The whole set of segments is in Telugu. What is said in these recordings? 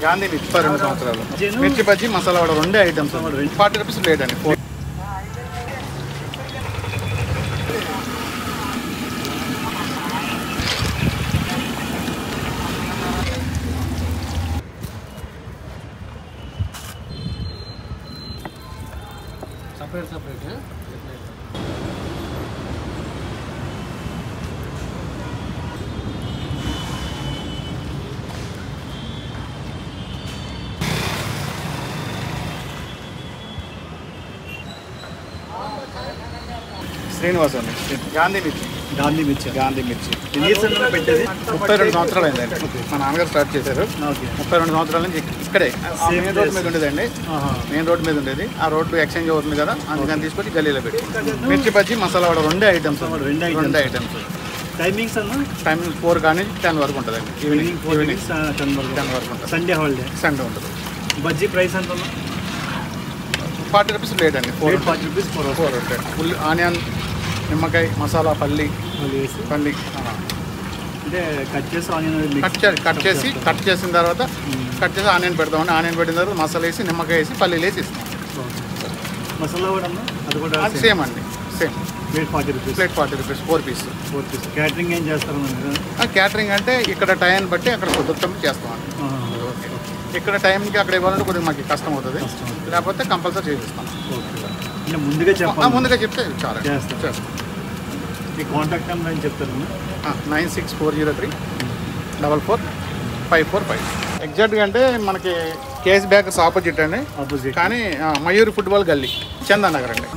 గాంధీ మిర్చి 2 సంవత్సరాలు. మిర్చి bajji masala vada 2 items 40 rupees plate అండి. separate శ్రీనివాస గాంధీ మిర్చి. ఎన్ని ఇయర్స్ పెట్టేది? 32 సంవత్సరాలు అయిందండి. మా నాన్నగారు స్టార్ట్ చేశారు. 32 సంవత్సరాల నుంచి ఇక్కడే మెయిన్ రోడ్ మీద ఉండేదండి. మెయిన్ రోడ్ మీద ఉండేది. ఆ రోడ్డు ఎక్స్చేంజ్ అవుతుంది కదా, అందుకని తీసుకొచ్చి గల్లీలో పెట్టి మిర్చి బజ్జీ మసాలా వడ 2 ఐటమ్స్. టైమింగ్స్ అన్న? టైమింగ్ 4 కానీ 10 వరకు ఉంటుందండి. ఈవినింగ్ 10 వరకు ఉంటుంది. సండే ఉంటుంది. బజ్జీ ప్రైస్ ఎంత? 40 రూపీస్ ప్లేట్ అండి. 40 రూపీస్ ఫుల్ ఆనియన్, నిమ్మకాయ, మసాలా, పల్లి అంటే కట్ చేసి ఆనియన్ కట్ చేసిన తర్వాత ఆనియన్ పెడతామండి. ఆనియన్ పెట్టిన తర్వాత మసాలా వేసి, నిమ్మకాయ వేసి, పల్లీలు వేసి ఇస్తాం. మసాలా కూడా అది కూడా సేమ్ అండి. Same plate 40 rupees. 40 rupees 4 piece. Catering ఏం చేస్తారు? క్యాటరింగ్ అంటే ఇక్కడ టైం బట్టి అక్కడ కుదురుతాం చేస్తామండి. ఇక్కడ టైంకి అక్కడ ఇవ్వాలంటే కొద్దిగా మాకు కష్టం అవుతుంది. లేకపోతే కంపల్సరీ చేపిస్తాం. ముందుగా చెప్తే చాలా చేస్తాం. మీ కాంటాక్ట్ నెంబర్ అని చెప్తారు. 9640344545. ఎగ్జాక్ట్గా అంటే మనకి కేఎస్ బేకర్స్ ఆపోజిట్ అండి. కానీ మయూరి ఫుట్బాల్ గల్లీ, చందానగర్ అండి.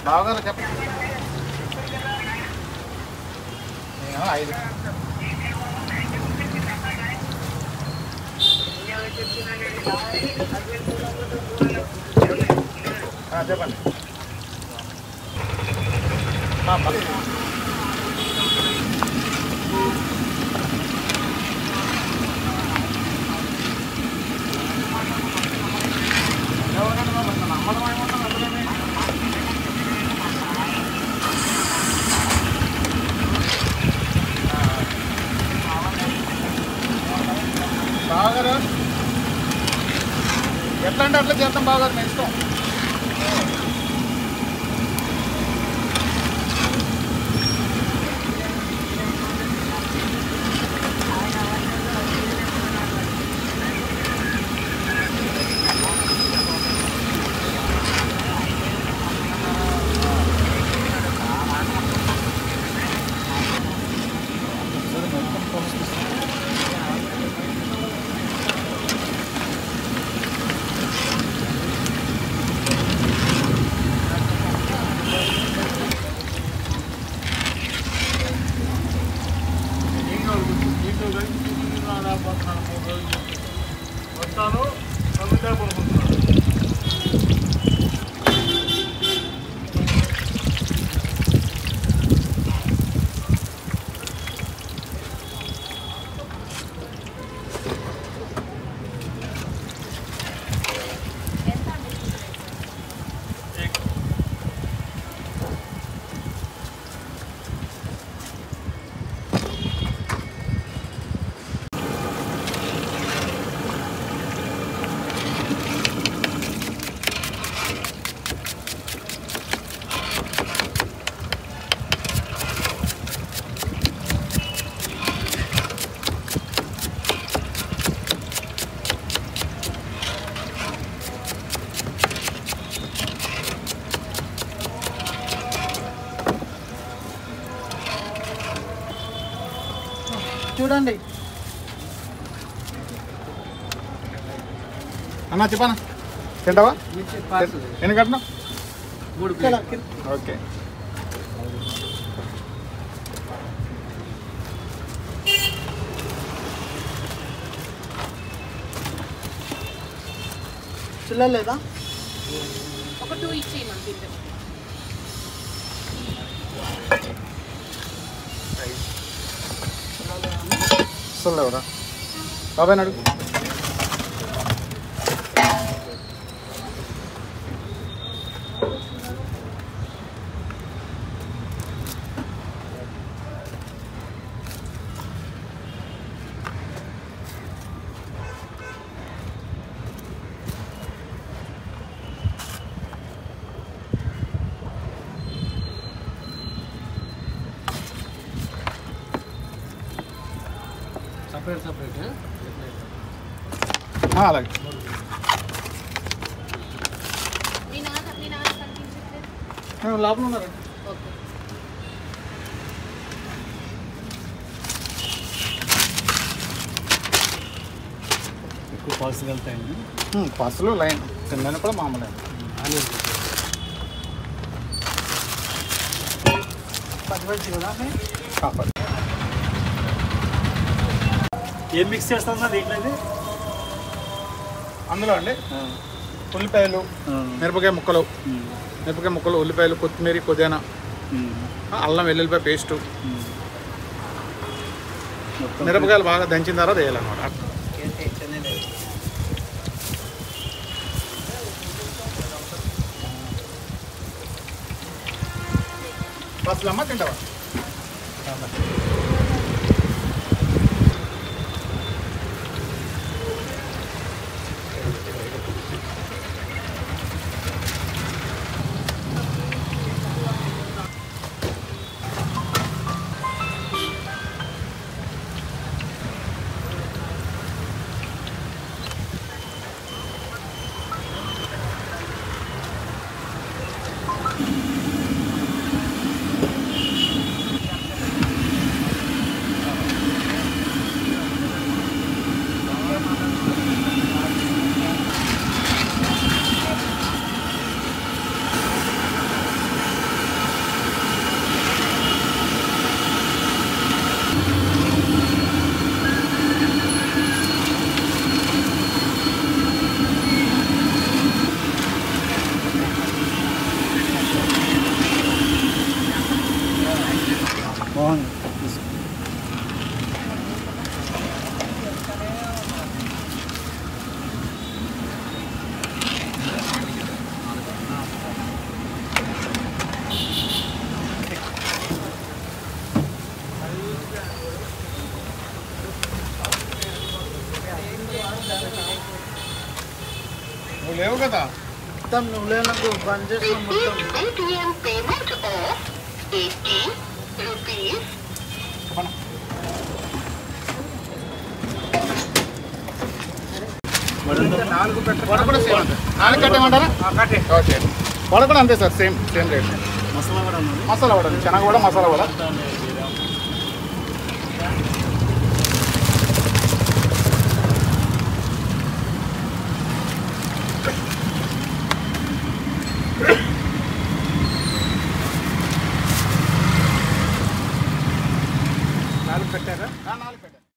బాగా చెప్పండి. 5 చెప్పండి. బాగా ఎట్లా అంటే అట్లా చేద్దాం. బాగా ఇష్టం. వస్తాను చూడండి. అన్నా చెప్పనా, తింటావా? ఎన్ని కట్టినా? 3. ఓకే. చిల్లర లేదా? ఒక 2 ఇచ్చేయమని. అస్సలు లేవరా బాబాయ్ నాడు అలాగే లోపల ఉన్నారండి ఎక్కువ పార్సల్ వెళ్తాయండి బస్సులు లైన్ చిన్న కూడా మామూలు కాపాడు ఏం మిక్స్ చేస్తాం దీంట్లో ఇది అందులో అండి ఉల్లిపాయలు మిరపకాయ ముక్కలు ఉల్లిపాయలు కొత్తిమీర పుదీనా అల్లం వెల్లుల్లిపాయ పేస్టు మిరపకాయలు బాగా దంచిన తర్వాత వేయాలన్నమాట బస్సులు అమ్మ తింటావా బాగుంది నువ్వు లేవు కదా మొత్తం నువ్వు లేనకు బంద్ చేసిన మొత్తం Paytm payment of 80 rupees. Vada కూడా సేమ్ అంతే 4 కట్టేయమంటారా ఓకే వడ కూడా అంతే సార్ సేమ్ రేట్ మసాలా కూడా ఉన్నది మసాలా వడ శనగ వడ మసాలా వడ